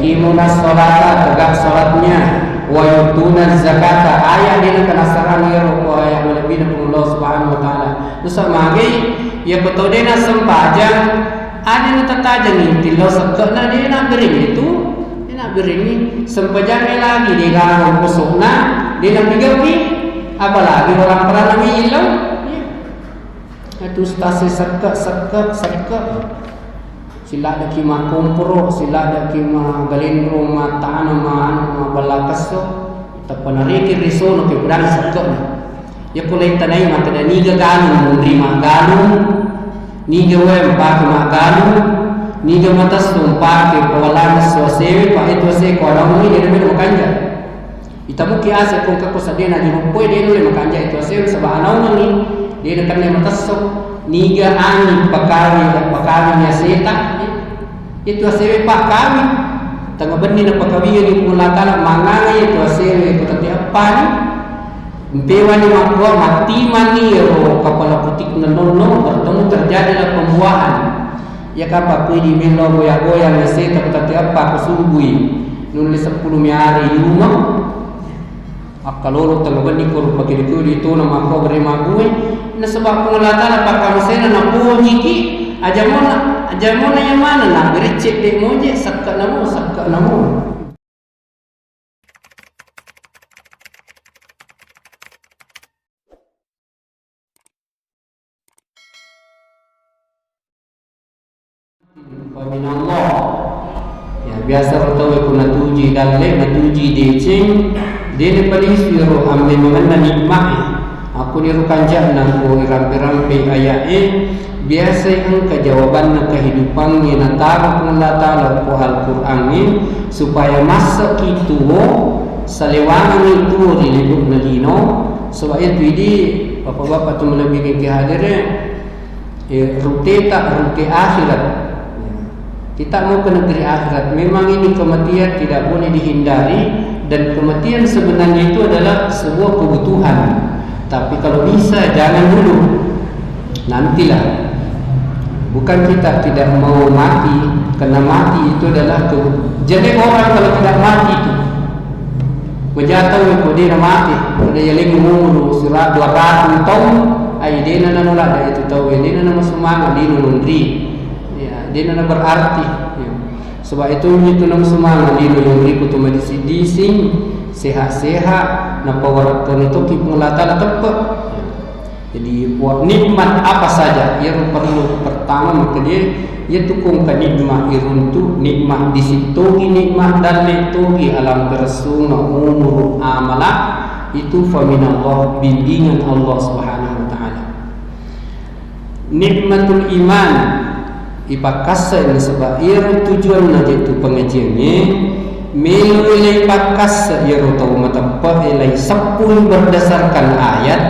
yuqimuna sholata, tegak salatnya, wa yutuna zakata, ayat dia nak nasaran ya ruku ayat lebih dari Allah Subhanahu wa taala. Terus magi ya betul dia nak sempajang, ada nak tatajang ni tilo sekena dia nak bering itu, dia nak bering ni sempajang lagi dia garang kusukna, dia nak pergi apalagi orang pernah hilang. Itu stasi sekak sila ada kima kompro, sila ada kima galindro mata nama balakaso tapanariki risono ke pedang sekak ya kulai tanai maka da niga ganu menerima ganu niga wem pak ma ganu niga mata sumpa ke pawalan sosewi pa itu se korang ni dia bedo kanja itamu ki ase kong kako sadena di rupoy dia le makanja itu se sabah anau ni dia dekat le mata so niga angin pakawin seta itu asewe pak kami tengah benih na pakawian ni pulatala manganga itu asewe kutati apa ni mpewa ni makwa mati mani ro kapala putik nanono bertemu terjadilah pembuahan ya kapa pidi melo goya-goya seta kutati apa kusubui nulis 10 hari rumah akalolo tengah benih ko pagi itu nama ko berima gue na sebab pengelatana pakam sena na pojiki ajamona yang mana nak berecek dek moje sakka namu Allah ya biasa ratawe kuna tuji dalle natuji decing dene palisiro ambe mengenna nikmat aku nirukan jana ko irampe-rampe ayae biasa yang kejawaban na kehidupan ni natara kung latala ko Al-Quran ni supaya masa itu salewangan itu rilibuk na lino sebab itu ini bapak-bapak tu melebihkan kehadirnya rute akhirat kita mau ke negeri akhirat. Memang ini kematian tidak boleh dihindari dan kematian sebenarnya itu adalah sebuah kebutuhan. Tapi kalau bisa jangan dulu, nantilah. Bukan kita tidak mau mati, karena mati itu adalah jadi orang kalau tidak mati itu menjatuh dia mati, dia yang umur surat 200 tahun, dia nana itu tahu, dia nana semangat, dia nundri, ya, dia nana berarti. Ya. Sebab itu nama semangat, dia nundri kutu medisi sehat-sehat, napa warakkan itu pengelatan tepat. Jadi buat nikmat apa saja yang perlu pertama maka dia tukung ke nikmat iruntu nikmat disitungi nikmat dan netugi alam bersuna umur amalah itu faminallah bimbingan Allah Subhanahu wa taala. Nikmatul iman ipakasa ini sebab ia tujuan nanti itu pengajiannya melu ilai pakasa ia tahu mata pa ilai 10 berdasarkan ayat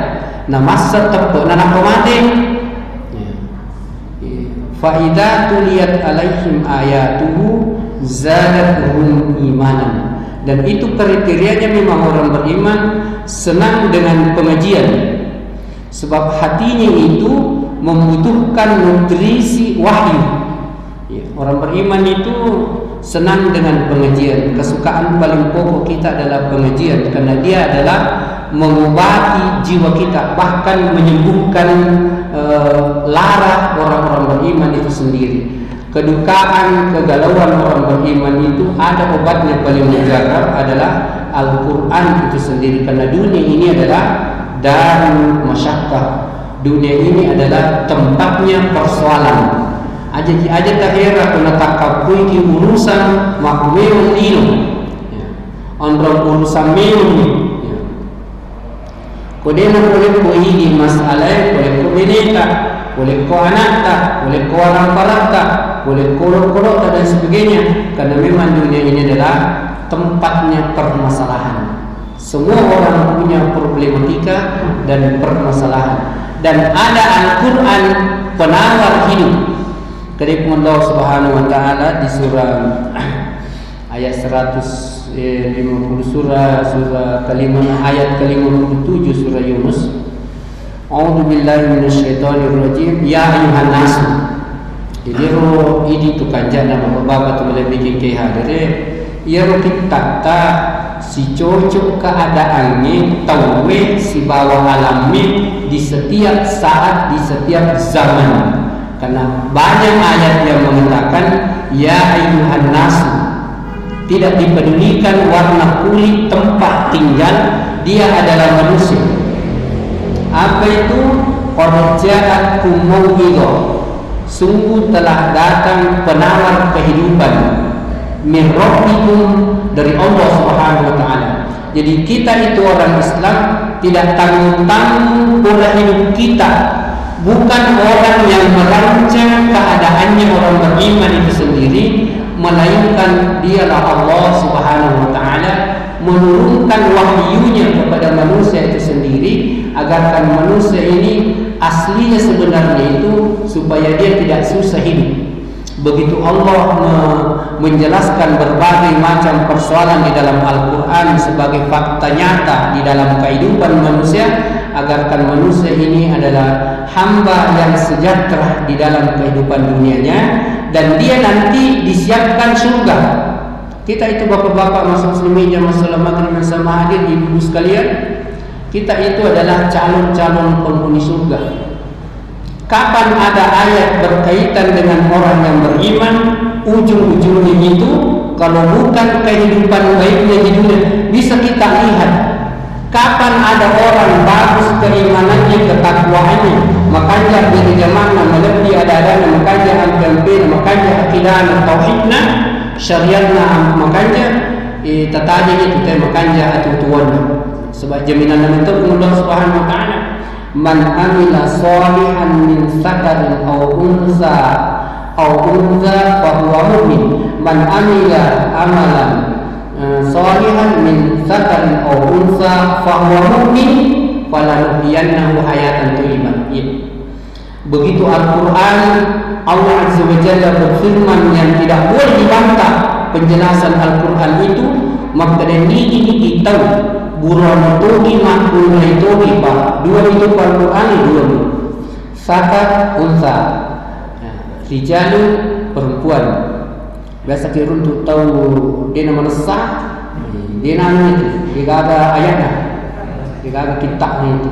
na masa tepat na nakamati fa idza tuliyat alaihim ayatuhu zadatuhum imanan dan itu kriterianya memang orang beriman senang dengan pengajian sebab hatinya itu membutuhkan nutrisi wahyu ya, orang beriman itu senang dengan pengajian kesukaan paling pokok kita adalah pengajian karena dia adalah mengobati jiwa kita bahkan menyembuhkan lara orang-orang beriman itu sendiri kedukaan kegalauan orang beriman itu ada obatnya paling mujarab adalah Al-Quran itu sendiri karena dunia ini adalah darul masyaqqah dunia ini adalah tempatnya persoalan aja tahira kuna takabui ki urusan makmewon dino ondro urusan mewon kodena boleh ko ini masalah boleh ko bineka boleh ko anakta boleh ko orang parata boleh kolok dan sebagainya karena memang dunia ini adalah tempatnya permasalahan semua orang punya problematika dan permasalahan dan ada Al-Quran penawar hidup dari Allah Subhanahu wa taala di surah ayat 150 surah kalimah ayat ke-57 surah Yunus. A'udzu billahi minasyaitonir rajim. Ya ayuhan nas. Jadi ini tu kanjana bapak tu boleh bikin ke hadire ia kita si cocok keadaannya tawe si bawah alamnya di setiap saat, di setiap zaman. Karena banyak ayat yang mengatakan ya ayyuhan nasu, tidak dipedulikan warna kulit, tempat tinggal, dia adalah manusia. Apa itu? Qad ja'akum mau'izah, sungguh telah datang penawar kehidupan min rabbikum, dari Allah Subhanahu wa taala. Jadi kita itu orang Islam tidak tanggung-tanggung pola hidup kita, bukan orang yang merancang keadaannya orang beriman itu sendiri, melainkan dialah Allah Subhanahu wa taala menurunkan wahyunya kepada manusia itu sendiri, agarkan manusia ini aslinya sebenarnya itu supaya dia tidak susah hidup. Begitu Allah menjelaskan berbagai macam persoalan di dalam Al-Quran sebagai fakta nyata di dalam kehidupan manusia, agarkan manusia ini adalah hamba yang sejahtera di dalam kehidupan dunianya, dan dia nanti disiapkan surga. Kita itu bapak-bapak masuk muslimin masalah maghrib bersama hadir, ibu-ibu sekalian, kita itu adalah calon-calon penghuni surga. Kapan ada ayat berkaitan dengan orang yang beriman, ujung-ujungnya itu kalau bukan kehidupan baiknya di dunia, bisa kita lihat. Kapan ada orang bagus keimanannya, ketakwaannya, makanya dia jamaah melebih ada-ada, makanya ambil, makanya akidah tauhidna, syariatna, makanya tataja itu teh, makanya atutuan. Sebab jaminan itu Allah Subhanahu wa taala, man amila sholihan min zakarin aw unsa fa huwa mu'min, man amila amalan sholihan min zakarin aw unsa fa huwa mu'min falanuhyiyannahu hayatan thayyibah. Begitu Al-Quran, Allah Azza wa Jalla berfirman yang tidak boleh dibantah penjelasan Al-Quran itu, maka ini tahu buron togi makul togi pak, dua itu Al-Quran dua, sakat unsa, rijalu perempuan. Biasa kita untuk tahu dia nama sah, dia nama itu, dia ada ayatnya, dia ada kitabnya itu.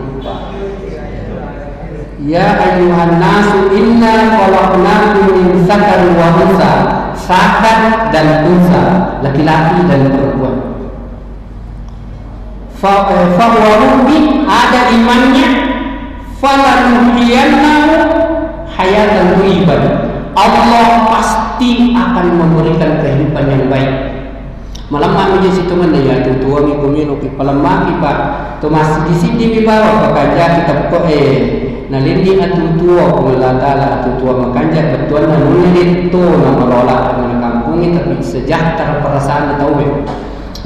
Ya ayyuhan nasu inna khalaqnakum min dzakarin wa unsa, sakat dan unsa, laki-laki dan perempuan. Fahuwa mu'min, ada imannya, falanuhyiyannahu hayatan thayyibah, Allah pasti akan memberikan kehidupan yang baik. Malam kami di situ mana ya tu tua mi kumino ki palamaki pak tu masih di sini mi bawa pekerja kita kok nalindi atu tua kumala taala atu tua makanja betuan na nulid to na melola na kampung tapi sejahtera perasaan tahu be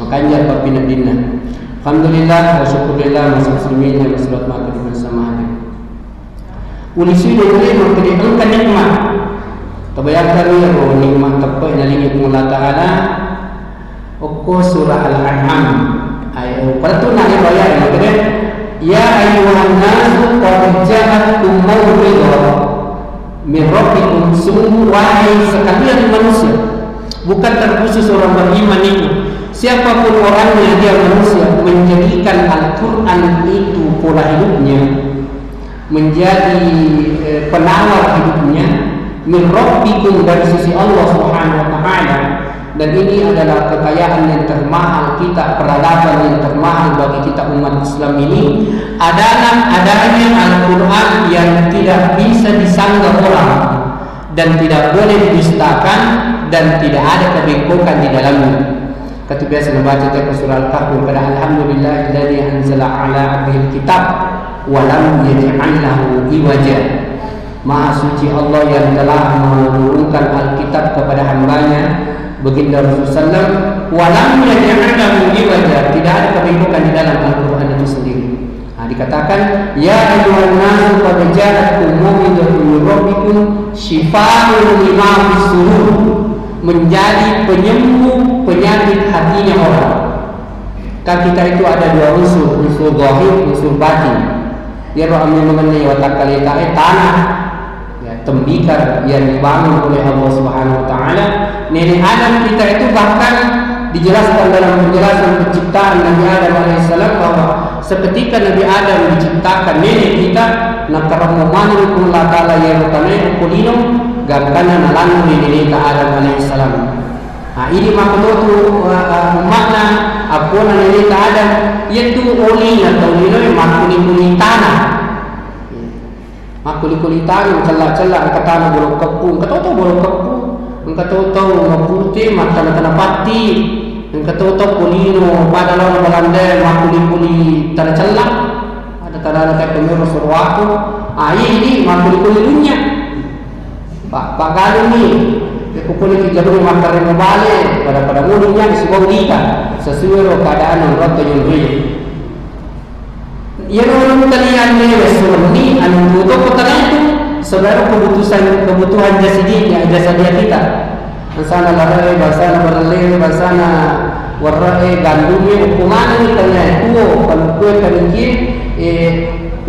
makanja papinadina. Alhamdulillah wa syukurillah muslimin yang salat maghrib bersama hadir. Ulisi boleh mengkedikan nikmat. Tabayakkan ya nikmat tepat nalingi Allah taala. Oko surah Al-An'am ayat pertuna ayat maknanya ya ayyuhan nasu qad ja'akum mau'izah min rabbikum, sungguh wahai sekalian manusia, bukan terkhusus orang beriman itu, siapapun orangnya dia manusia, menjadikan Al-Quran itu pola hidupnya, menjadi penawar hidupnya, min rabbikum, dari sisi Allah Subhanahu wa taala. Dan ini adalah kekayaan yang termahal kita, peradaban yang termahal bagi kita umat Islam ini, adalah adanya Al-Quran yang tidak bisa disanggah orang dan tidak boleh didustakan dan tidak ada kebengkokan di dalamnya. Kata biasa membaca surah Al-Kahfi pada alhamdulillahilladzi anzala ala 'abdihi kitab wa lam yaj'al lahu iwaja. Maha suci Allah yang telah menurunkan Alkitab kepada hambanya, baginda Rasulullah SAW, walam yaj'al iwaja, tidak ada kebengkokan di dalam Al-Quran itu sendiri. Dikatakan ya ayyuhan nasu qad ja'akum mau'izatun min rabbikum shifaa'un lima fis sudur, menjadi penyembuh penyakit hatinya orang. Kan kita itu ada dua unsur zahir, unsur batin. Dia ambil mengenai watak kalita tanah, tembikar yang dibangun oleh Allah Subhanahu wa taala. Nenek Adam kita itu bahkan dijelaskan dalam penjelasan penciptaan Nabi Adam alaihissalam bahwa seketika Nabi Adam diciptakan nenek kita nakaramuman kung latala yerotane kulino gagkana nalanu nenek Adam alaihissalam. Ini makututu makna apa na nenek Adam yaitu oli atau nino makuli tanah. Makuli tanah celah-celah ke tanah bolong kepung, katoto bolong kepung. Ang katoto maputi matana pati, ang katoto kulino pada lawan balanda makuli tanah celah. Ada tanah kayak kemero surwaku. Ini makuli-kulinya. Pak Galuh ni kukuli kijaburi makarin mabale pada mulutnya disebut kita sesuai keadaan yang roto yang real. Ia orang kalian ni seperti anu butuh kota itu saudara kebutuhan jasadi kita. Basana larai, basana balale, basana warai gandumnya hukuman ni kalian itu kalau kue kalian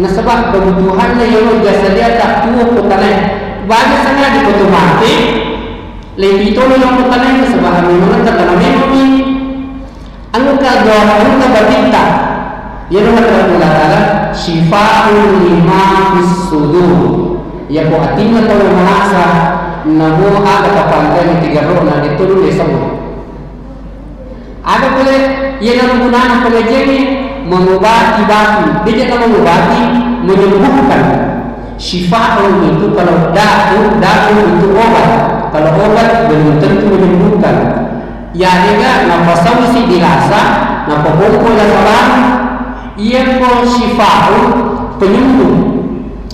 nasabah kebutuhannya yang jasadi tak tuh kota ni. Bagi sangat dibutuh mati. Lebih itu yang pertama sebab memang terkena memori. Angka dua, angka bertinta. Ia nama terkena Shifaul lima fisudur. Ia ko atina tahu merasa namu ada kapantai tiga rona ditulung disebut. Ada pula ia nama gunaan pengajian mengobati batu. Dia jangan mengobati, menyembuhkan. Shifaul itu kalau datu itu obat. Kalau obat belum tentu menyembuhkan. Ya juga nafasau si dirasa, nafahongko la salam, ia ko shifaul penyembuh.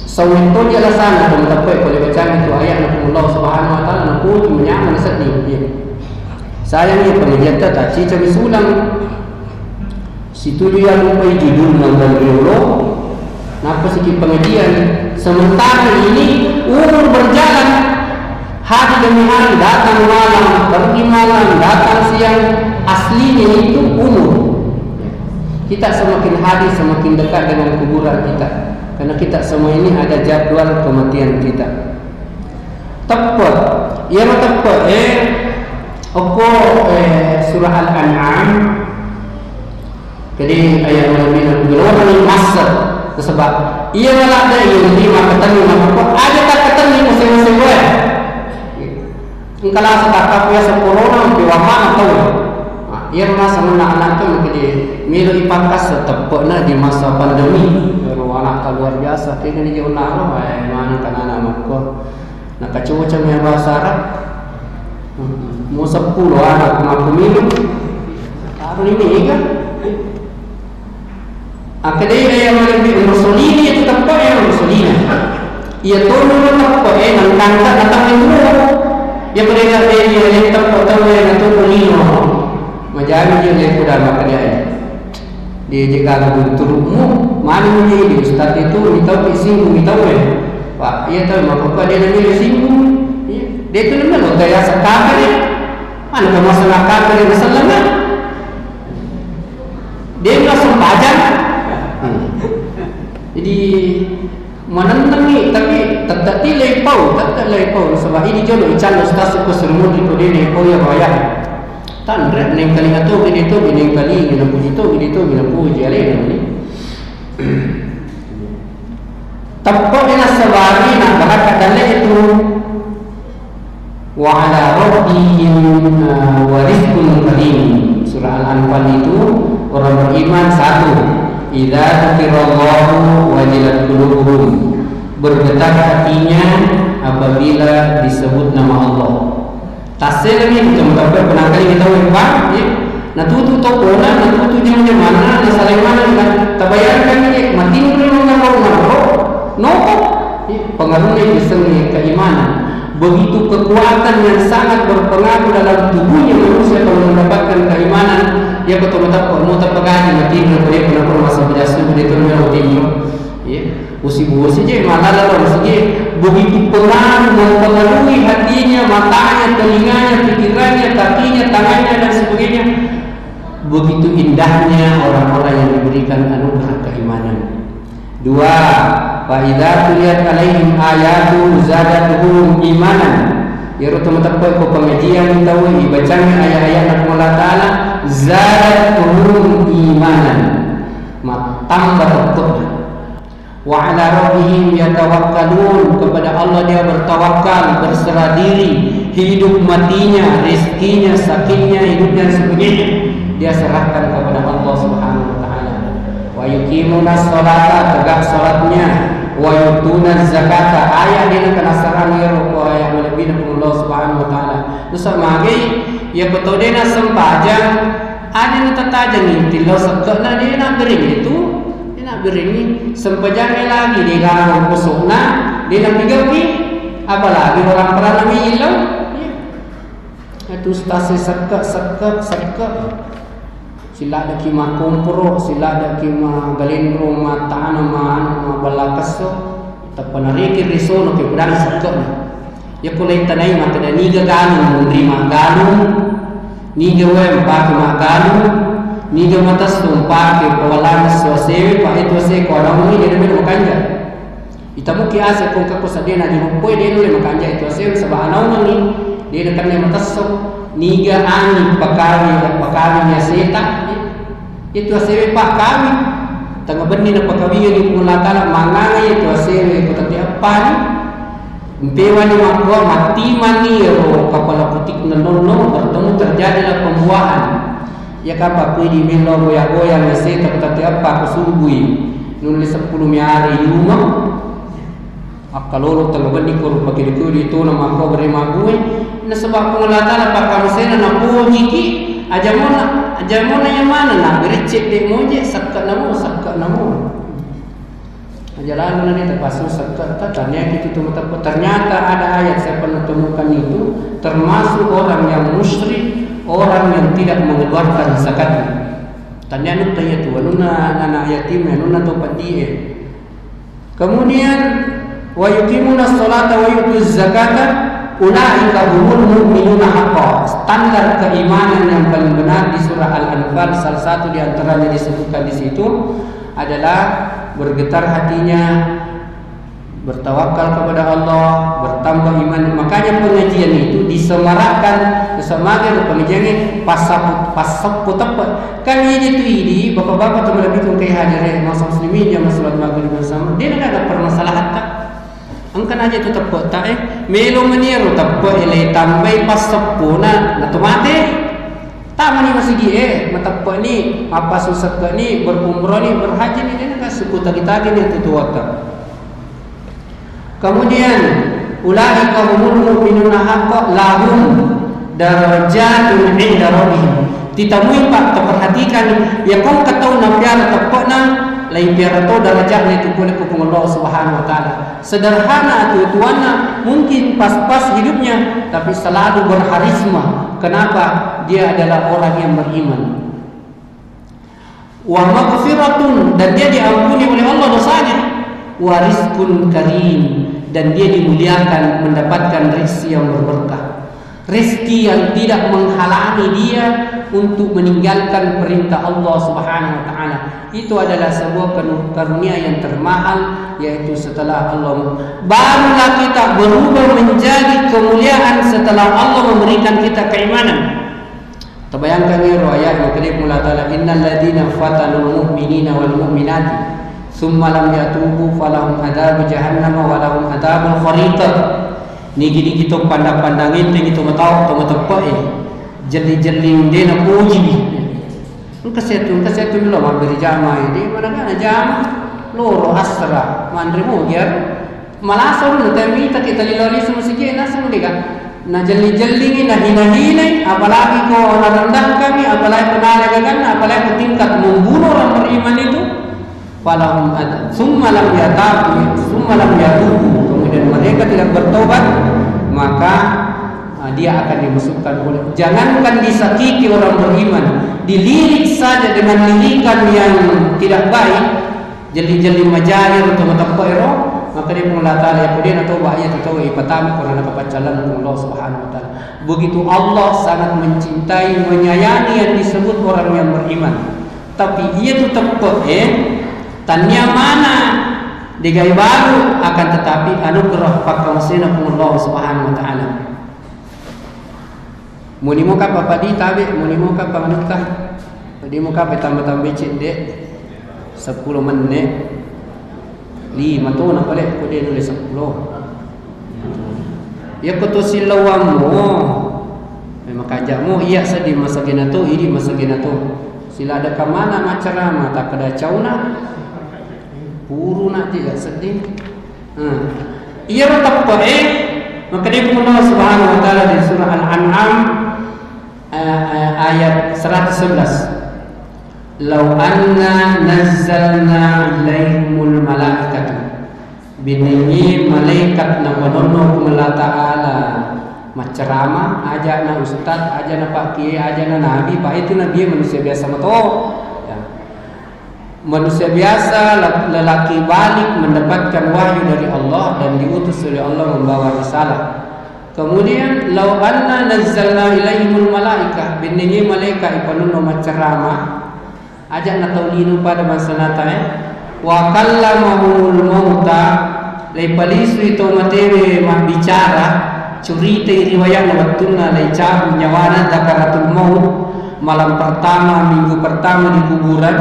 Sawito dia la sana kalau dapat boleh baca itu ayat Allah Subhanahu wa taala nak menyaman sedih dia. Sayangnya pengajian tak cica bisulang. Situ dia lupa judul nama beliau. Napa sikit pengajian sementara ini umur berjalan. Hari demi hari datang malam, pergi malam, datang siang. Aslinya itu umur. Kita semakin hari semakin dekat dengan kuburan kita. Karena kita semua ini ada jadwal kematian kita. Tepat. Ia tepat. Surah Al-An'am. Jadi ayat yang berlawanan masa. Sebab ia malah ada yang lima ketemu ada tak ketemu masing-masing gue. Kalau setakap ya sepuluh piwa mana tahu. Ia masa anak-anak tu mungkin dia milu ipangkas setepuknya di masa pandemi. Kalau anak luar biasa, kena dia unaro, mana kan anak makko. Nak kacu-kacu yang bahasa Arab. Mau 10 anak mampu minum. Taruh ini kan. Akhirnya yang lebih Mussolini itu tempat yang Mussolini. Ia turun tempat yang kangkat datang itu. Ia mereka dia tempat tahu yang itu Mussolini. Macam dia yang sudah makan dia. Dia jika berturutmu mana dia di ustaz itu minta singgung minta Pak. Ia tahu maka dia nak milih singgung. Dia tu nama lo gaya sekali. Mana ke masalah kafir masalahnya? Dia langsung bajang. Jadi menentang ni tapi tak lepau sebab ini jodoh ican ustaz ko sermon itu dia lepau ya bayar. Tan rek ning kali ngato ini tu ini kali ini puji tu ini tu ini puji ale ni. Tappo ina sabari nak bakat dalle itu wa ala rabbihim wa rizqun karim. Surah Al-Anfal itu orang beriman satu. Idza dzikirallahu wajilat qulubuhum. Bergetar hatinya apabila disebut nama Allah. Tasir ni macam berapa pernah kali kita berbuat ya. Nah tu pona, nah tu jangan mana, nah saling mana kan tabayarkan ni mati dulu nama Allah. No. Pengaruhnya justru keimanan. Begitu kekuatan yang sangat berpengaruh dalam tubuhnya manusia kalau mendapatkan keimanan. Ya betul-betul mau terpegang mati dulu dia pernah masa biasa dia tu mesti ya. Usi-usi je malah lalu mesti begitu pengaruh mempengaruhi hatinya, matanya, telinganya, pikirannya, kakinya, tangannya dan sebagainya. Begitu indahnya orang-orang yang diberikan anugerah keimanan. Dua, fa idza tuliyat alaihim ayatu zadatuhum imanan. ya teman-teman ko pengajian tahu ibacanya ayat-ayat Allah Taala zadatuhum imanan tambah betul. Wa ala rabbihim yatawakkalun, kepada Allah dia bertawakal, berserah diri, hidup matinya, rezekinya, sakitnya, hidupnya, sebagainya dia serahkan kepada Allah Subhanahu wa taala. Wa yuqimuna sholata, tegak salatnya, wa yutuna zakata, ayat dia kena sarang ya rupa ayat lebih Allah Subhanahu wa taala. Terus magi ya betul dia nak sempajang ada yang tatajan ni tilau sekena dia nak beri itu nak beri sempajang lagi dia garang kusukna dia nak pigapi apalagi orang pernah ilau itu stasi sekak sila ada kima kompro, sila ada kima galendro mata nama balakaso tapanariki risono ke pedang sekak ya kulai tanai maka dan niga ganu menerima ganu niga wem pak makalu niga matas tumpak ke pawalan sosei pak itu se korang ni dia menu makanja itamu ki ase kong kako sadena di rupoy dia nule makanja itu se sabah anau ni dia nak kena matas niga ani pakari nya seta itu se pak kami tengah benih nak pakawi ni pulatala mangai itu se ko tati apa ni Mpewa ni makwa mati mani ro kapala putik nanono bertemu terjadilah pembuahan. Ya kapa pidi melo goya-goya mese tapi apa kusubui. Nulis 10 hari rumah. Akalolo talabani ko pagili ko dito na makwa beri mague. Na sebab pengelatan apa kamsena na pojiki ajamona yang mana na berecek de moje sakka namo. Jalan ini terpasung ternyata itu teman-teman ternyata ada ayat saya pernah temukan itu termasuk orang yang musyrik, orang yang tidak mengeluarkan zakatnya. Tanya nukta itu, nuna anak yatim, nuna topat dia. Kemudian wa yuqimuna sholata wa yutuz zakata ulaika humul mu'minuna haqqan. Standar keimanan yang paling benar di surah Al-Anfal salah satu di antaranya disebutkan di situ adalah bergetar hatinya, bertawakal kepada Allah, bertambah iman. Makanya pengajian itu disemarakkan semakin pengajiannya pasap tepat. Kan ini tu ini bapak-bapak teman lebih kau kayak hadir masa muslimin yang salat maghrib bersama. Dia nak ada permasalahan tak? Angkan aja tu tepat tak melo meniru tepat ilai tambah pasap puna na tomate. Tak mani masih matapa ni apa susah ke ni berumrah ni berhaji ni dia nak suku tagi-tagi ni tutuata. Kemudian ulaika humul mu'minuna haqqan lahum darajatun 'inda rabbihim. Ditamui pak terperhatikan ya kau katau na piara tepakna lain piara tu darajat ni tu boleh ku Allah Subhanahu wa taala. Sederhana tu tuana mungkin pas-pas hidupnya tapi selalu berharisma. Kenapa? Dia adalah orang yang beriman. Wa maghfiratun, dan dia diampuni oleh Allah dosanya. Wa rizqun karim, dan dia dimuliakan mendapatkan rezeki yang berberkah. Rezeki yang tidak menghalangi dia untuk meninggalkan perintah Allah Subhanahu wa taala. Itu adalah sebuah karunia yang termahal, yaitu setelah Allah barulah kita berubah menjadi kemuliaan setelah Allah memberikan kita keimanan. Terbayangkan ya ayat yang kedua Allah Taala innal ladzina fatanul mu'minina wal mu'minati thumma lam yatubu falahum adzab jahannam wa lahum adzabul khariq. Ni gini kita pandang-pandangin kita tahu tepat jeli-jeli dia nak puji. Kasetu lo mabiri jama ini mana kan jama loro asra mandri mugiar malasor nu temi kita lilori semua sikit nasang dega na jeli-jeli ni na hina-hina apalagi ko na rendah kami apalagi penalagan apalagi tingkat membunuh orang beriman itu falahum ad summa lam yatubu kemudian mereka tidak bertobat maka dia akan dimasukkan oleh jangankan disakiti orang beriman dilirik saja dengan lirikan yang tidak baik jeli-jeli majalir atau matapairo maka dia pun Allah Ta'ala kemudian atau bahaya atau ipatami korang nakapacalan Allah Subhanahu wa taala. Begitu Allah sangat mencintai menyayangi yang disebut orang yang beriman tapi ia tu tepat tanya mana digai baru akan tetapi anugerah pakawasina Allah Subhanahu wa taala. Muni muka papa di tabe, muni muka panganuta. Di muka tambah-tambah cek dek 10 menit. 5 tu nak balik ko dia nulis 10. Ya ko to silawamu. Memang kajakmu iya sedih masa ginato, ini masa ginato. Sila ada ke mana macarama tak kada cauna. Puru nak je sedih. Ia tetap maka dia pun Allah Subhanahu wa taala di surah Al-An'am ayat 111. Lau anna nazzalna ilaihimul malaikatu binini malaikat na panono kumala ta'ala macerama aja na ustad aja na pak kiai aja na nabi pak itu nabi manusia biasa mato ya. Manusia biasa lelaki balik mendapatkan wahyu dari Allah dan diutus oleh Allah membawa risalah. Kemudian lau anna nazzalna ilaihimul malaikah binini malaikat panono macerama ajak na taulinu pada masa nata wa kallamahumul mauta lai palisu itu materi mah bicara cerita riwayat wattuna lai cabu nyawana zakaratul maut malam pertama minggu pertama di kuburan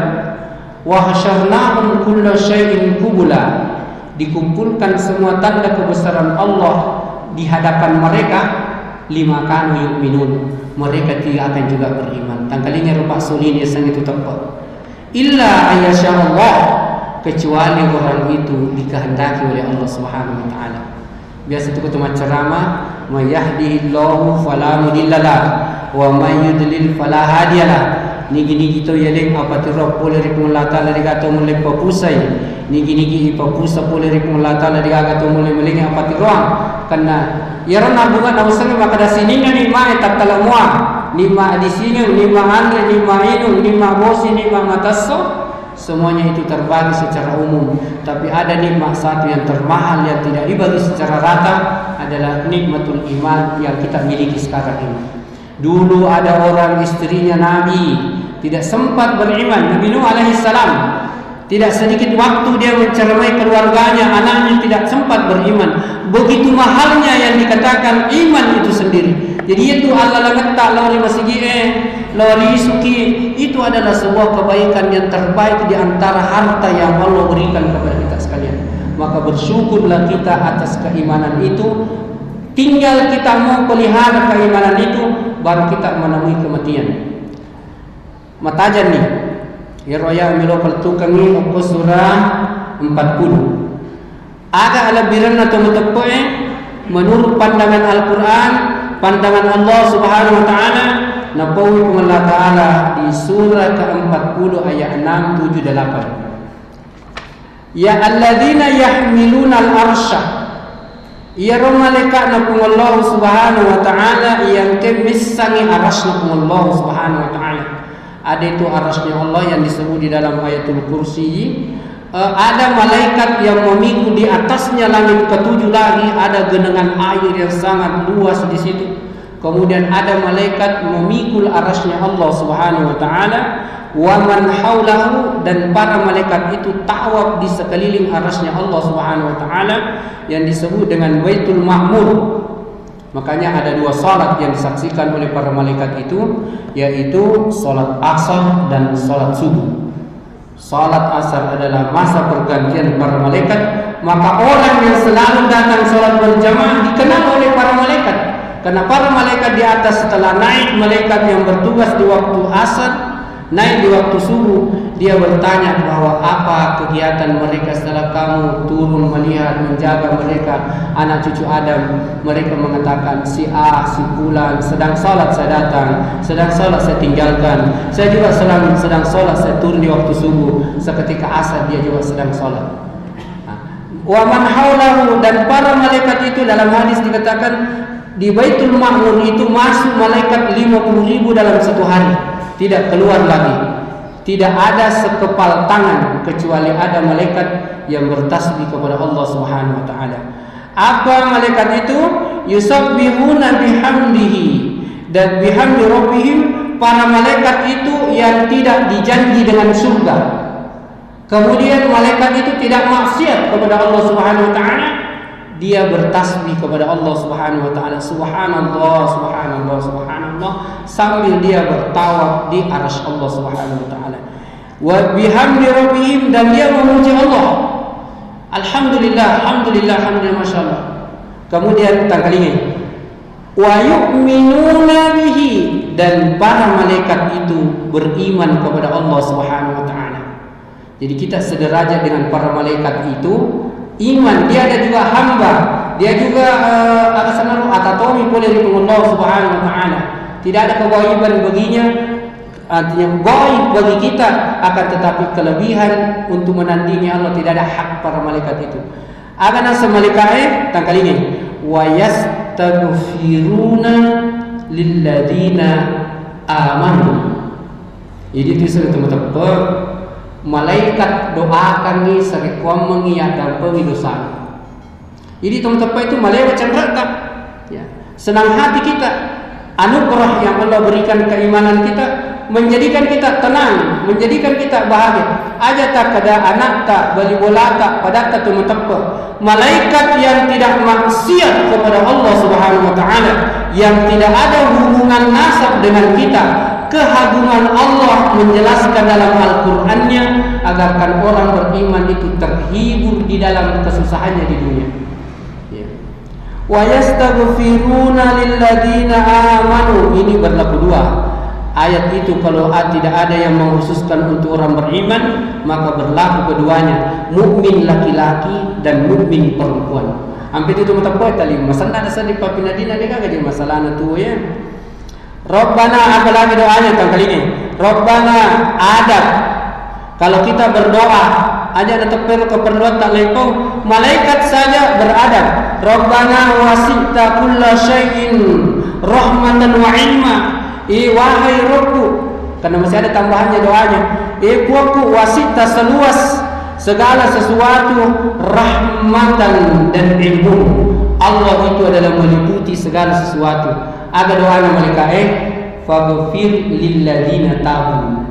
wa hasyarnahum kullu syai'in kubula dikumpulkan semua tanda kebesaran Allah di hadapan mereka lima kanu yu'minun mereka tidak akan juga beriman tangkalinya rupa sulin yang itu tepat illa ayyasha Allah kecuali orang itu dikehendaki oleh Allah Subhanahu wa taala. Biasa tu ketemu ceramah may yahdihillahu fala mudhillalah wa may yudlil fala hadiyalah. Nigi-nigi to yeleng apa tu rob boleh Allah taala digato mulai papusai. Nigi-nigi papusa boleh Allah taala digato mulai melingi apa tu ruang karena yarana bunga na usang maka da sininga ni mae tatalamua lima di sini, lima andre, lima inu, lima bosi, lima matasso, semuanya itu terbagi secara umum. Tapi ada nikmat satu yang termahal yang tidak dibagi secara rata adalah nikmatul iman yang kita miliki sekarang ini. Dulu ada orang istrinya Nabi tidak sempat beriman, Nabi Nuh alaihi salam. Tidak sedikit waktu dia menceramai keluarganya, anaknya tidak sempat beriman. Begitu mahalnya yang dikatakan iman itu sendiri. Jadi itu Allah letak lori masigi lori suki itu adalah sebuah kebaikan yang terbaik di antara harta yang Allah berikan kepada kita sekalian. Maka bersyukurlah kita atas keimanan itu. Tinggal kita mau pelihara keimanan itu baru kita menemui kematian. Matajan nih. Ya roya milo pertukangi aku surah 40. Aga ala biran atau mutapoe menurut pandangan Al-Quran, pandangan Allah Subhanahu wa taala, nabawi kum Allah taala di surah ke-40 ayat 6, 7 dan 8. Ya alladzina yahmiluna al-arsy. Ya malaikat nakum Allah Subhanahu wa taala yang kemisangi arasy nakum Allah Subhanahu wa taala. Ada itu arasnya Allah yang disebut di dalam ayatul kursi. Ada malaikat yang memikul di atasnya langit ketujuh lagi. Ada genangan air yang sangat luas di situ. Kemudian ada malaikat memikul arasnya Allah Subhanahu wa taala. Wa man haulahu, dan para malaikat itu tawaf di sekeliling arasnya Allah Subhanahu wa taala yang disebut dengan Baitul Ma'mur. Makanya ada dua salat yang disaksikan oleh para malaikat itu, yaitu salat asar dan salat subuh. Salat asar adalah masa pergantian para malaikat, maka orang yang selalu datang salat berjamaah dikenal oleh para malaikat. Karena para malaikat di atas setelah naik, malaikat yang bertugas di waktu asar, naik di waktu subuh, dia bertanya bahwa apa kegiatan mereka setelah kamu turun melihat menjaga mereka anak cucu Adam. Mereka mengatakan si A, si Fulan sedang salat saya datang, sedang salat saya tinggalkan, saya juga sedang salat saya turun di waktu subuh, seketika asar dia juga sedang salat. Wa man haulahu, dan para malaikat itu dalam hadis dikatakan di Baitul Ma'mur itu masuk malaikat 50.000 dalam satu hari, tidak keluar lagi. Tidak ada sekepal tangan kecuali ada malaikat yang bertasbih kepada Allah Subhanahu wa taala. Apa malaikat itu? Yusabbihuna bihamdihi, dan bihamdi rabbihim, para malaikat itu yang tidak dijanji dengan surga. Kemudian malaikat itu tidak maksiat kepada Allah Subhanahu wa taala. Dia bertasbih kepada Allah Subhanahu wa taala. Subhanallah, subhanallah, subhanallah. subhanallah, sambil dia bertawaf di arsy Allah Subhanahu wa taala. Wa bihamdi rabbihim, dan dia memuji Allah. Alhamdulillah, alhamdulillah, alhamdulillah, masyaallah. Kemudian tangkal ini, wa yu'minuna bihi, dan para malaikat itu beriman kepada Allah Subhanahu wa taala. Jadi kita sederajat dengan para malaikat itu, iman. Dia ada juga hamba, dia juga atatomi boleh dengan Allah Subhanahu wa taala. Tidak ada kegaiban baginya, artinya gaib bagi kita, akan tetapi kelebihan untuk menandingi Allah tidak ada hak para malaikat itu. Akan asa malaikat tangkal ini, wa yastaghfiruna lilladina amanu. Jadi itu sudah teman-teman, malaikat doakan ni serikuam mengiyakan dosa. Jadi teman-teman itu malaikat cenderung ya, senang hati kita, anugerah yang Allah berikan keimanan kita, menjadikan kita tenang, menjadikan kita bahagia. Aja tak kada anak tak beli bola tak pada tak teman-teman, malaikat yang tidak maksiat kepada Allah Subhanahu wa taala, yang tidak ada hubungan nasab dengan kita. Keagungan Allah menjelaskan dalam Al-Qur'annya agarkan orang beriman itu terhibur di dalam kesusahannya di dunia. Wa yastaghfiruna lilladina amanu, ini berlaku dua. Ayat itu kalau tidak ada yang mengkhususkan untuk orang beriman, maka berlaku keduanya, mukmin laki-laki dan mukmin perempuan. Hampir itu teman-teman tadi masalah dasar di papinadina dia kagak jadi masalah itu ya. Rabbana, apalagi doanya tentang kali ini. Rabbana adab. Kalau kita berdoa aja ada keperluan tak lepo, malaikat saja beradab. Rabbana wasi'ta kulla syai'in rahmatan wa ilma. Wahai Rabbu, karena masih ada tambahannya doanya. Kuaku wasi'ta seluas segala sesuatu rahmatan dan ilmu. Allah itu adalah meliputi segala sesuatu. Ada doa malaikat, faghfir lilladina tabu.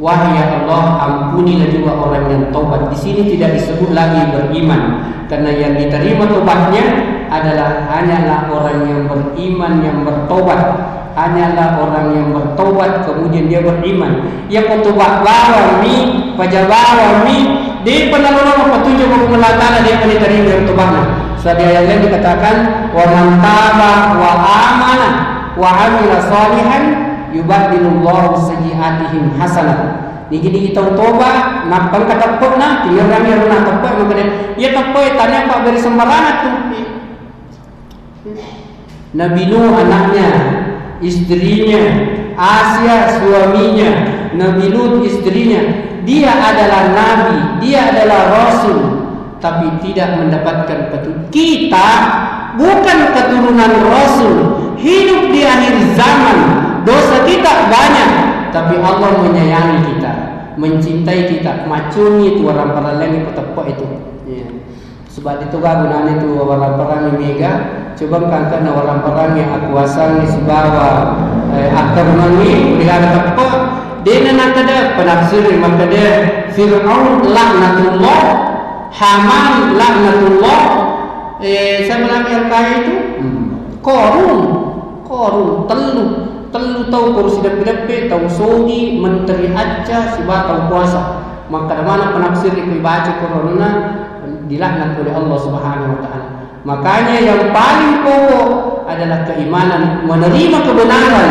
Wahai ya Allah, ampunilah juga orang yang taubat. Di sini tidak disebut lagi beriman, karena yang diterima taubatnya adalah hanyalah orang yang beriman yang bertaubat. Hanyalah orang yang bertaubat kemudian dia beriman. Yang bertaubat bawami, pajabawami, dia penolong petunjuk hukum Allah Taala, dia diterima yang taubatnya. Sebab ayat lain dikatakan, wa man taba wa amana wa amila salihan yubaddilullahu sayyi'atihim hasanah. Jadi kita tobat, nak pangkat pernah, tinggal kami nak tepat maka dia tepat tanya Pak beri sembarangan tu. Nabi Nuh anaknya, istrinya, Asia suaminya, Nabi Lut istrinya, dia adalah nabi, dia adalah rasul, tapi tidak mendapatkan petunjuk. Kita bukan keturunan rasul, hidup di akhir zaman, dosa kita banyak, tapi Allah menyayangi kita, mencintai kita, macuni itu orang paralel itu tepat itu. Ya. Sebab itu gunanya itu orang perang mega, coba kan orang perang yang aku asal ni sebawa akar mani boleh tepat. Dia nak ada penafsir maka dia Fir'aun laknatullah, Haman laknatullah, siapa lagi yang kaya itu? Korun telu tahu kursi dapat tahu sogi menteri aja sebab tahu puasa. Maka mana penafsir itu baca corona dilaknat oleh Allah Subhanahu wa taala. Makanya yang paling pokok adalah keimanan, menerima kebenaran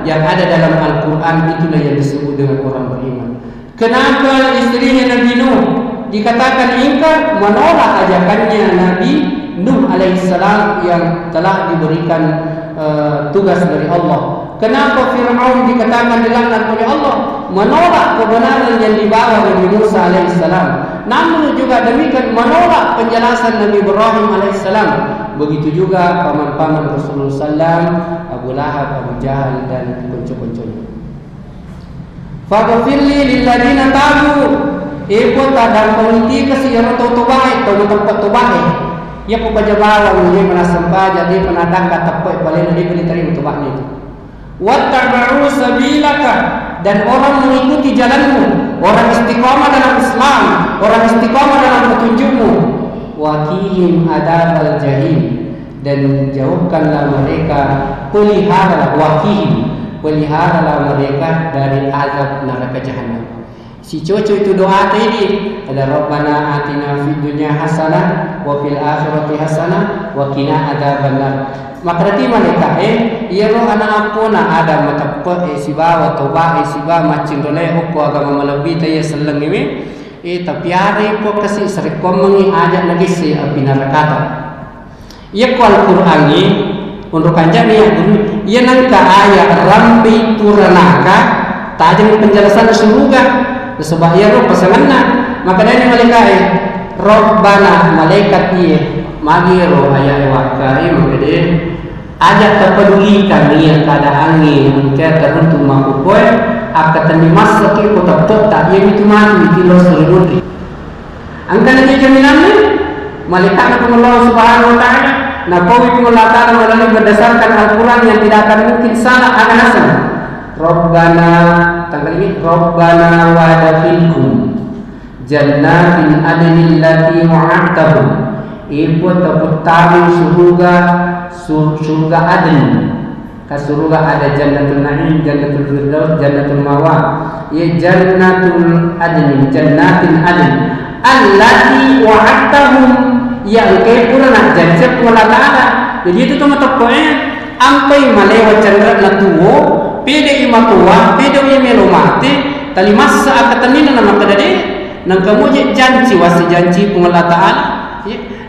yang ada dalam Al-Quran, itulah yang disebut dengan orang beriman. Kenapa istrinya Nabi Nuh dikatakan ingkar, menolak ajakannya Nabi Nuh alaihissalam yang telah diberikan tugas dari Allah. Kenapa Fir'aun dikatakan dilaknat oleh Allah, menolak kebenaran yang dibawa Nabi Musa alaihissalam. Namun juga demikian menolak penjelasan Nabi Ibrahim alaihissalam. Begitu juga paman-paman Rasulullah sallam, Abu Lahab, Abu Jahal dan konco-konconya. Faghfirli lilladina tabu. Ikut dan peneliti kesihatan tau baik, tau tempat tau baik. Ya pokoknya bawa dia merasa jadi penadang kata poi paling dia beli terima tubaknya itu. Wattaba'u sabilaka, dan orang mengikuti jalanmu, orang istiqamah dalam Islam, orang istiqamah dalam petunjukmu. Waqihim adabal jahim, dan jauhkanlah mereka, pelihara waqihim, peliharalah mereka dari azab neraka jahanam. Si cucu itu doa tadi, ada Rabbana atina fid dunya hasanah wa fil akhirati hasanah wa qina adzabannar. Maka nanti mereka iya roh anak aku na ada matapot siba wa toba siba macin dole ko agama malabita ya seleng ini tapi hari po kasi sarekom mangi ajak lagi si pinarakato. Iya ko Al-Qur'an ni untuk kanjani ya guru iya nangka ayat rambi turanaka tajam penjelasan surga sebab iya roh pasanganna maka dari mereka Rabbana malaikat iya magi roh ayat wa karim gede ajak terpeduli kami yang keadaan ini mungkin teruntuk mampu poin akan dimasak ke kota kota yang itu mati di kilo selimut angka aja jaminannya malaikat Allah Subhanahu Wa Taala nah kau itu mengatakan melalui berdasarkan Al-Quran yang tidak akan mungkin salah akan hasan Rabbana tanggal ini Rabbana wa adkhilhum jannatin adnil lati wa'adtahum ibu tabutari surga adn ka surga ada jannatul na'im jannatul firdaus jannatul mawa ya jannatin adn allati wa'adtahum yang ke purana janjep wala ta'ala jadi itu tuh matoknya ampai malewa chandra natuo pede imatua pede yemelo mate tali masa akatanina nama kadade nang kamu janji wasi janji pungala ta'ala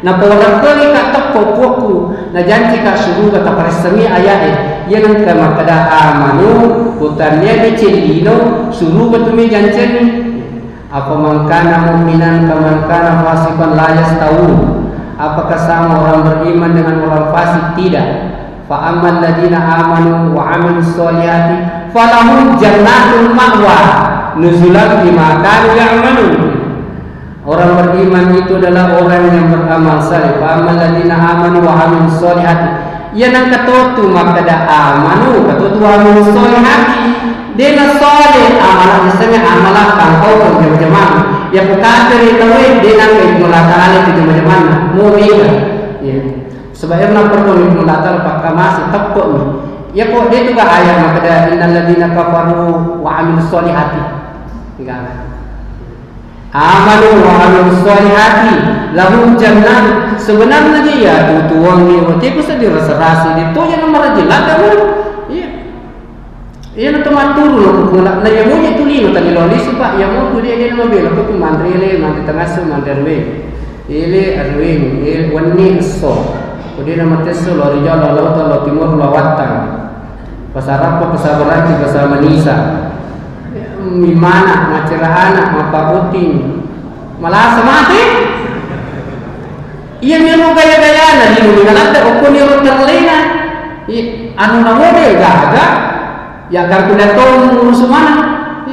na pawala kali ka tappoku na janji ka surga ta paresami ayat yan ka makada amanu putannya di celino surga tumi janji apa mangkana mu'minan kamangkana fasikan la yastawu apakah sama orang beriman dengan orang fasik tidak fa ammal ladina amanu wa amilus solihati falahum jannatul ma'wa nuzulan bima kanu ya'malun. Orang beriman itu adalah orang yang beramal saleh. Fa ammal ladina amanu wa amilus solihati yan ang katotu makada amanu katotu wa amilus solihati dena soleh amalan misalnya amalan kangkau jamaah ya kafir itu dena ke mulataala itu jamaah mu'min ya sebenarnya perlu mulataala pakka masih tepat nih ya kok dia juga ayat makada innal ladina kafaru wa amilus solihati enggak amanu wa amilus solihati lahum jannah sebenarnya dia tuang ni waktu itu sedih rasa itu yang nomor jelas kamu iya na tumaturo na yamo niya tulino tali loli sipa yamo tuli dia na mabelo ko mandre le mandi tangaso manderwe ile arwing il wanni so kudi na mateso lori jalo lo timur lo watang pasarap ko pasabaran ti pasar Manisa mimana macerahana mapabuting malasa mati iya miro gaya-gaya na di ngalada o ko ni ro terlena anu na model gaga ya kalkulator ngurus mana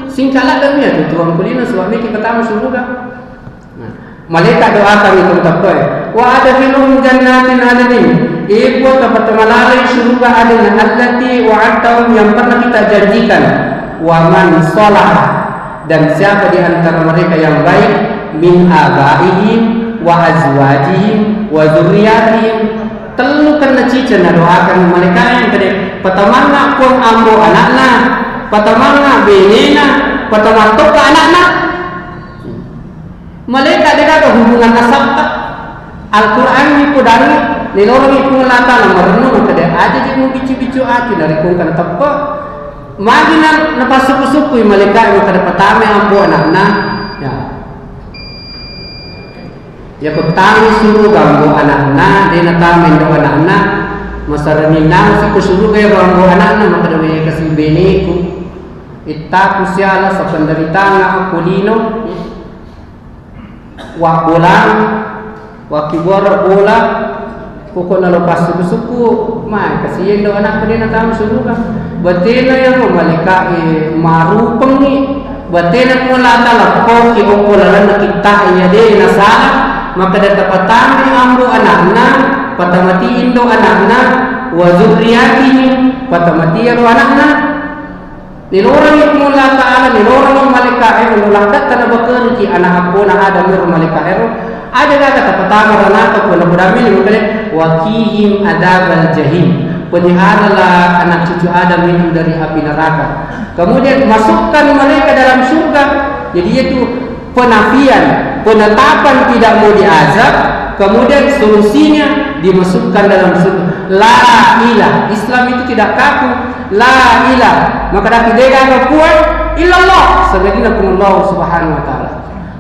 singkalah kami ya tuan kulina suami kita tamu surga nah malaikat doa kami tempat wa adkhilhum jannatin adnin ibu tempat malalai surga adnin allati wa'adtahum yang pernah kita janjikan wa man shalah dan siapa di antara mereka yang baik min abaihim wa azwajihim wa dzurriyyatihim telu kena cica na doakan mereka yang tadi patamanga kong ambo anakna patamanga benena patamatok ka anakna mereka ada hubungan nasab Al-Quran ni pudari nilorong ipu ngelata na merenung kada aja jadi mau bicu-bicu ati dari kong kan tepa magi na napasuku-suku mereka yang kada patame ambo anakna ya petani suruh gambo anak-anak dia natamin do anak-anak masarani nang si kusuru kay gambo anak-anak maka daw kasi bene ko ita kusyala sa penderita nga kulino wa bolang wa kibora bola kuko na lepas suku mai kasi yang do anak ko dia natamin suruh ka batena yang malika maru pengi batena mula talako ibukularan nakita iya de nasala maka dapat patami ambo anakna patamatiin do anakna wa dzurriyyatihim patamatiyan anakna nilorang itu mula ta'ala nilorang malika nulakat kana bakeun ki anak apo na ada mir malika ada daga patama ranaka ko labudami ni mukale wa qihim adzabal jahim peliharalah anak cucu Adam itu dari api neraka. Kemudian masukkan mereka dalam surga. Jadi itu penafian, penetapan tidak mau diazab. Kemudian solusinya dimasukkan dalam surga. La ilah. Islam itu tidak kaku. La ilah. Maka dah tidak kuat illallah. Sebenarnya Allah Subhanahu Wa Taala.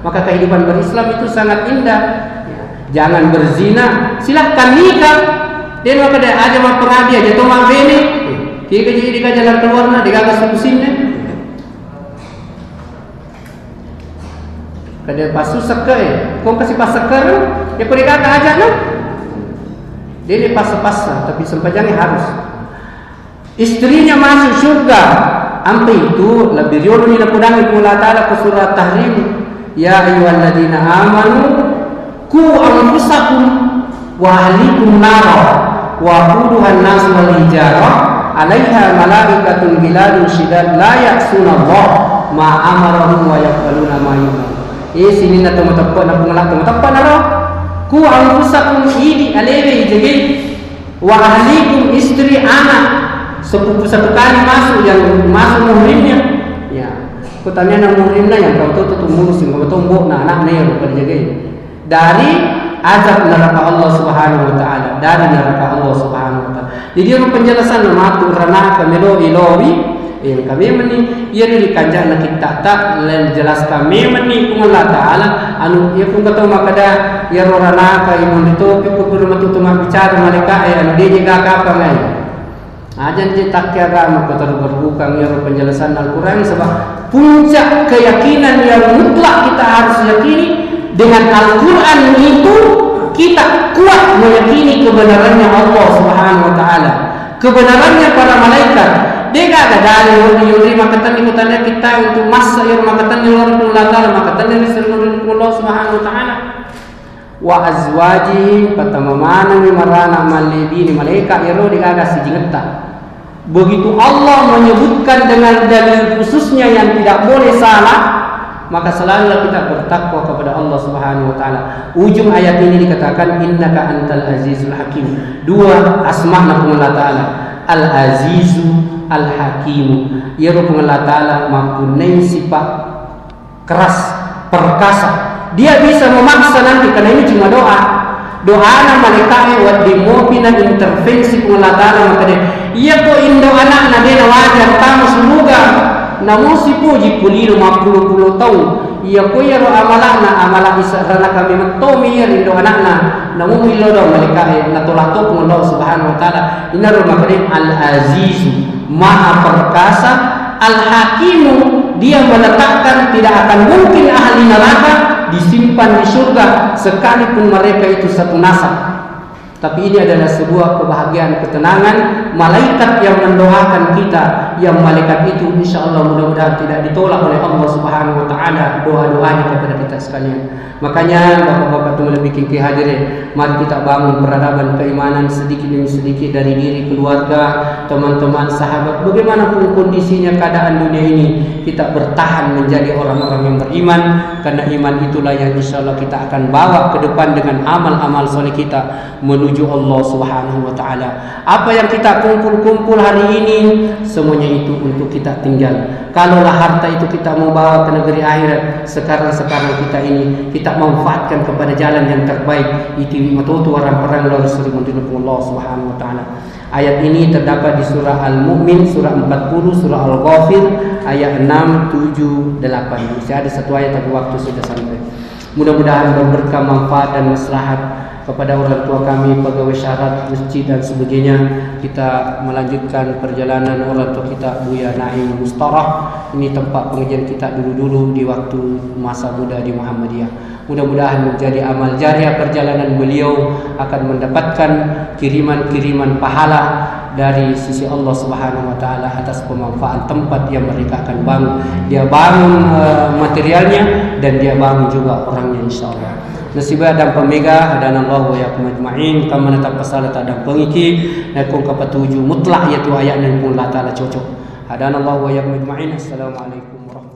Maka kehidupan berislam itu sangat indah. Jangan berzina. Silahkan nikah. Dan maka dia aja mah pengabdi aja tomang bene. Kita jadi jalan keluarna digagas solusinya. Kada pasu seker, kau kasih pas seker, ya kau dikata aja no. Dia ni pas-pas, tapi sempajangnya harus. Istrinya masuk surga, ampe itu lebih riuh ni lapudangi Allah Taala ke surah Tahrim. Ya ayyuhalladzina amanu qu anfusakum wa ahlikum nara wa quduhan nas wal hijarah 'alaiha malaikatun giladun syidad la ya'suna Allah ma amarahum wa yaf'aluna ma yu'marun. Sini na tumatapan na pungalak tumatapan na ro. Ku anfusakum idi alebe ijegi wa ahlikum istri anak sepupu satu kali masuk yang masuk muhrimnya. Ya, ku tanya na muhrimna yang kau tu mulus yang kau tombok na anak na yang kau dijagi dari azab neraka Allah Subhanahu Wa Taala, dari neraka Allah Subhanahu Wa Taala. Jadi orang penjelasan nama tu rana kamelo ilowi. Yang kami meni ia ni kanjak nak kita tak lain jelas kami meni pun Allah Taala anu ia pun kata makada ia rorana ka imun itu pun guru matu tuma bicara mereka anu dia jaga apa ngai aja dia tak kira maka terbuka ia penjelasan Al-Qur'an sebab puncak keyakinan yang mutlak kita harus yakini dengan Al-Qur'an itu kita kuat meyakini kebenarannya Allah Subhanahu Wa Taala, kebenarannya para malaikat. Dia ada dari yuri makatan ikutannya kita untuk masa yang makatan yang Allah Taala makatan yang disebut Allah Subhanahu Wa Taala. Wa azwajihim patamamana ni marana malibini malaika iro digagas sijingeta. Begitu Allah menyebutkan dengan dalil khususnya yang tidak boleh salah, maka selalulah kita bertakwa kepada Allah Subhanahu Wa Taala. Ujung ayat ini dikatakan innaka antal azizul hakim. Dua asma nama Allah Taala, Al-Azizu Al-Hakimu. Ya Rabbul Ta'ala mempunyai sifat keras, perkasa. Dia bisa memaksa nanti karena ini cuma doa. Doa na malaikat wa dimopina intervensi Allah Ta'ala maka dia iya ko indo anak na dia wajar tamu semoga namun si puji puliro 50 tahun. Iya ko ya ro amala isarana kami matomi ya indo anak na namun ilo do malaikat na tolato ko Allah Subhanahu Wa Ta'ala inaro maka dia Al-Azizu Maha Perkasa, Al-Hakimu, dia meletakkan tidak akan mungkin ahli neraka disimpan di surga sekalipun mereka itu satu nasab. Tapi ini adalah sebuah kebahagiaan, ketenangan malaikat yang mendoakan kita, yang malaikat itu insyaallah mudah-mudahan tidak ditolak oleh Allah Subhanahu Wa Taala doa-doanya kepada kita sekalian. Makanya bapak-bapak itu lebih kiki hadirin, mari kita bangun peradaban keimanan sedikit demi sedikit dari diri, keluarga, teman-teman, sahabat. Bagaimanapun kondisinya keadaan dunia ini, kita bertahan menjadi orang-orang yang beriman, karena iman itulah yang insyaallah kita akan bawa ke depan dengan amal-amal soleh kita menuju Allah Subhanahu Wa Taala. Apa yang kita kumpul-kumpul hari ini semuanya itu untuk kita tinggal. Kalaulah harta itu kita mau bawa ke negeri akhirat, sekarang kita ini kita manfaatkan kepada jalan yang terbaik. Itu matutu orang perang lalu suri mendinukum Allah Subhanahu Wa Taala. Ayat ini terdapat di surah Al-Mu'min, surah 40, surah Al-Ghafir, ayat 6, 7, 8. Masih ada satu ayat tapi waktu sudah sampai. Mudah-mudahan berberkah, manfaat dan maslahat kepada orang tua kami, pegawai syarat, masjid dan sebagainya. Kita melanjutkan perjalanan orang tua kita Buya Naim Mustarah. Ini tempat pengajian kita dulu-dulu di waktu masa muda di Muhammadiyah. Mudah-mudahan menjadi amal jariah perjalanan beliau akan mendapatkan kiriman-kiriman pahala dari sisi Allah Subhanahu Wa Taala atas pemanfaatan tempat yang mereka akan bangun. Dia bangun materialnya dan dia bangun juga orangnya insyaallah. Nasibah dan pemega dan Allah wa yakum ajma'in kama natap pasalat dan pengiki dan kong kapatuju mutlak yaitu ayat dan pun Allah Taala cocok. Hadan Allah wa yakum ajma'in. Assalamualaikum warahmatullahi